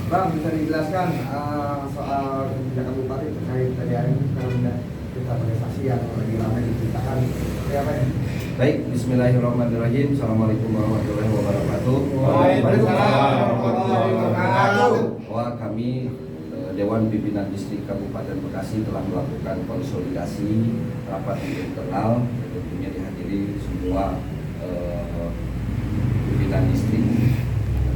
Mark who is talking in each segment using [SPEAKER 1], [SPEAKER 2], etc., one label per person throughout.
[SPEAKER 1] Bang, bisa dijelaskan soal kebijakan bupati terkait TDAM karena kita pada saksi yang lagi ramai diceritakan seperti apa ya?
[SPEAKER 2] Baik, bismillahirrahmanirrahim. Assalamualaikum warahmatullahi wabarakatuh.
[SPEAKER 1] Waalaikumsalam warahmatullahi wabarakatuh.
[SPEAKER 2] Bahwa kami Dewan Pimpinan Distrik Kabupaten Bekasi telah melakukan konsolidasi rapat internal, tentunya dihadiri semua pimpinan distrik.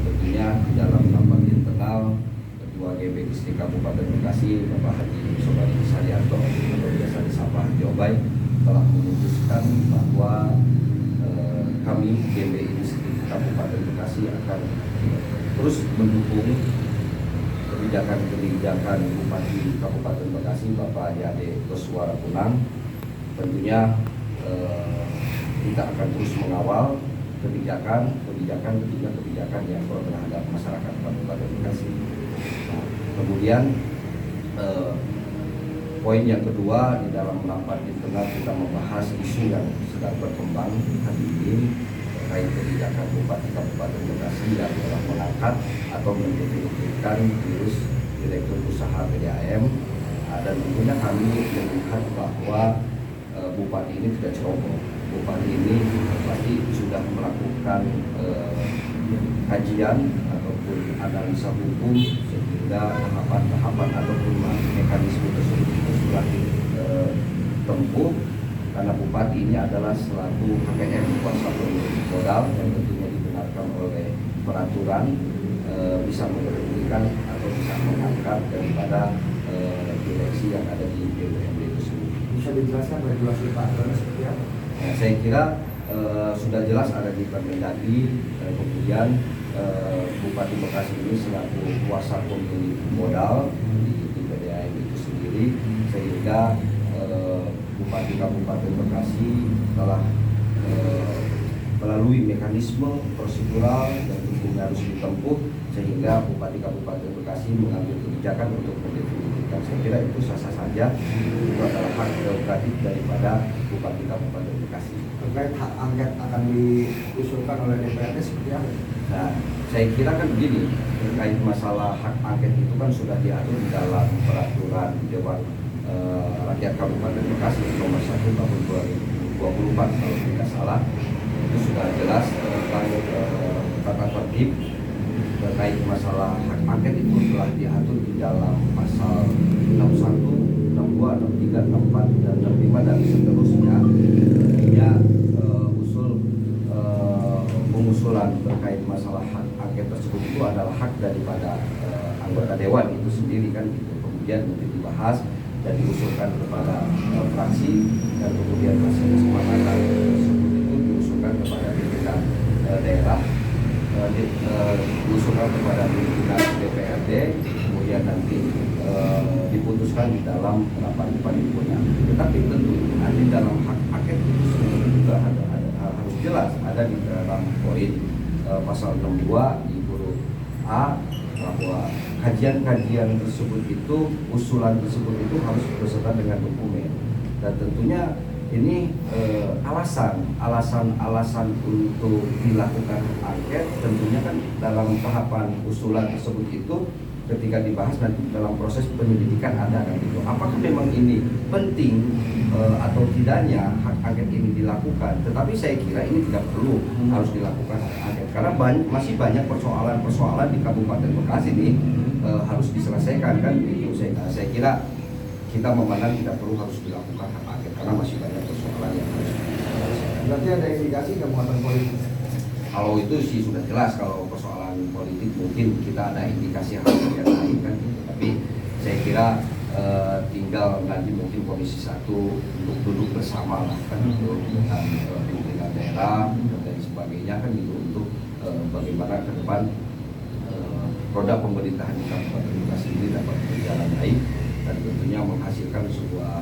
[SPEAKER 2] Tentunya di dalam rapat internal Ketua GB Distrik Kabupaten Bekasi Bapak Haji Sobari Saryanto atau biasa disapa Haji Obai telah memutuskan bahwa kami GB Distrik Kabupaten Bekasi akan terus mendukung kebijakan Bupati Kabupaten Bekasi Bapak Yade Koswara Punang. Tentunya kita akan terus mengawal kebijakan yang pro terhadap masyarakat Kabupaten Bekasi. Nah, kemudian poin yang kedua, di dalam rapat internal kita membahas isu yang sedang berkembang hari ini terkait kebijakan Bupati Kabupaten Bekasi yang telah mengangkat atau mendefinisikan virus Direktur Usaha PDAM. Dan tentunya kami melihat bahwa Bupati ini tidak ceroboh. Bupati ini pasti sudah melakukan kajian ataupun analisa hukum sehingga tahapan-tahapan ataupun mekanisme tersebut sudah ditempuh, karena Bupati ini adalah selaku KPM kuasa pemilik modal yang tentunya dibenarkan oleh peraturan bisa memberhentikan atau bisa mengangkat daripada direksi yang ada di BUMD tersebut.
[SPEAKER 1] Bisa dijelaskan regulasi peraturannya seperti apa?
[SPEAKER 2] Nah, saya kira sudah jelas ada di Permendagri, kemudian Bupati Bekasi ini selaku kuasa pemilik modal di PDAM itu sendiri, sehingga Bupati Kabupaten Bekasi telah melalui mekanisme prosedural yang tentunya harus ditempuh sehingga Bupati Kabupaten Bekasi mengambil kebijakan untuk mendefinisikan. Saya kira itu sah-sah saja, itu adalah hak prerogatif daripada Bupati Kabupaten Bekasi.
[SPEAKER 1] Terkait hak angket akan diusulkan oleh DPRD seperti apa?
[SPEAKER 2] Nah, saya kira kan begini, terkait masalah hak angket itu kan sudah diatur di dalam peraturan Dewan Rakyat Kabupaten Bekasi nomor 1 tahun 2024 kalau tidak salah. Itu sudah jelas tentang tata tertib terkait masalah hak angket itu telah diatur di dalam pasal 61, 62, 63, 64 dan 65 dan seterusnya. Artinya pengusulan terkait masalah hak angket tersebut itu adalah hak daripada anggota dewan itu sendiri kan gitu. Kemudian nanti dibahas dan diusulkan kepada fraksi, dan kemudian hasil kesepakatan tersebut itu diusulkan kepada pimpinan daerah, diusulkan kepada pimpinan DPRD, kemudian nanti diputuskan di dalam rapat paripurna. Tetapi tentunya di dalam hak angket itu sendiri juga harus jelas ada di dalam poin pasal 62 di huruf A bahwa kajian-kajian tersebut itu, usulan tersebut itu harus beserta dengan dokumen. Dan tentunya ini alasan untuk dilakukan angket tentunya kan dalam tahapan usulan tersebut itu ketika dibahas nanti dalam proses penyelidikan ada kan gitu. Apakah memang ini penting atau tidaknya hak angket ini dilakukan? Tetapi saya kira ini tidak perlu harus dilakukan hak angket karena masih banyak persoalan di Kabupaten Bekasi ini harus diselesaikan kan gitu. Saya kira kita memandang tidak perlu harus dilakukan hak angket karena masih banyak persoalan yang harus diselesaikan.
[SPEAKER 1] Berarti ada indikasi muatan politik?
[SPEAKER 2] Kalau itu sih sudah jelas, kalau persoalan politik mungkin kita ada indikasi hal yang lain kan gitu. Tapi saya kira tinggal nanti mungkin Komisi 1 untuk duduk bersama lah kan gitu, dengan pimpinan daerah dan sebagainya kan gitu untuk bagaimana ke depan roda pemerintahan di Kabupaten Bekasi ini dapat berjalan baik dan tentunya menghasilkan sebuah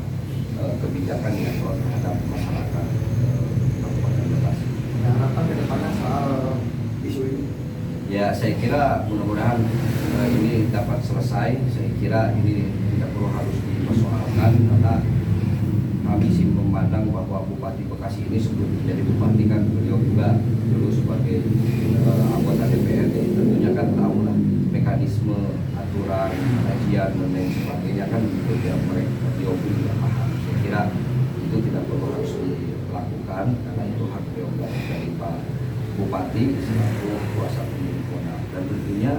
[SPEAKER 2] kebijakan yang pro terhadap masyarakat Kabupaten Bekasi.
[SPEAKER 1] Nah, harapan ke depannya soal isu ini?
[SPEAKER 2] Ya, saya kira mudah-mudahan ini dapat selesai. Saya kira ini tidak perlu harus dipersoalkan karena kami sih memandang bahwa Bupati Bekasi ini sebelum menjadi bupati kan beliau juga dulu sebagai anggota DPRD, tentunya kan tahu lah mekanisme mekanisme aturan kajian dan lain sebagainya kan itu ya mereka beliau pun tidak paham. Saya kira itu tidak perlu harus dilakukan karena itu hak prerogatif dari Pak Bupati selaku kuasa pemilik wewenang. Dan tentunya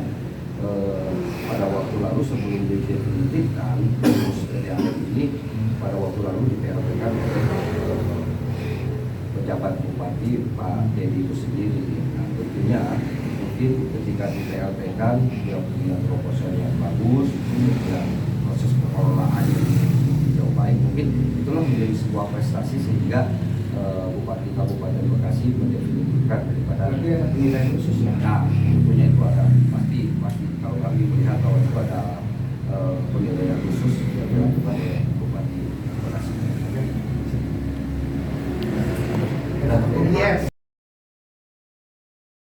[SPEAKER 2] pada waktu lalu sebelum didefinitifkan terus dari anak ini pada waktu lalu di-PLT-kan oleh pejabat Bupati Pak Dedi itu sendiri. Nah tentunya mungkin ketika di-PLT-kan dia punya proposal yang bagus, kemudian proses pengelolaan yang jauh baik, mungkin itulah menjadi sebuah prestasi sehingga Bupati Kabupaten Bekasi mendefinisikan daripada
[SPEAKER 1] penilaian khusus ya.
[SPEAKER 2] nah tentunya itu ada pasti kalau kami melihat bahwa itu ada penilaian khusus yang dilakukan oleh Bupati Bekasi.
[SPEAKER 1] Yes.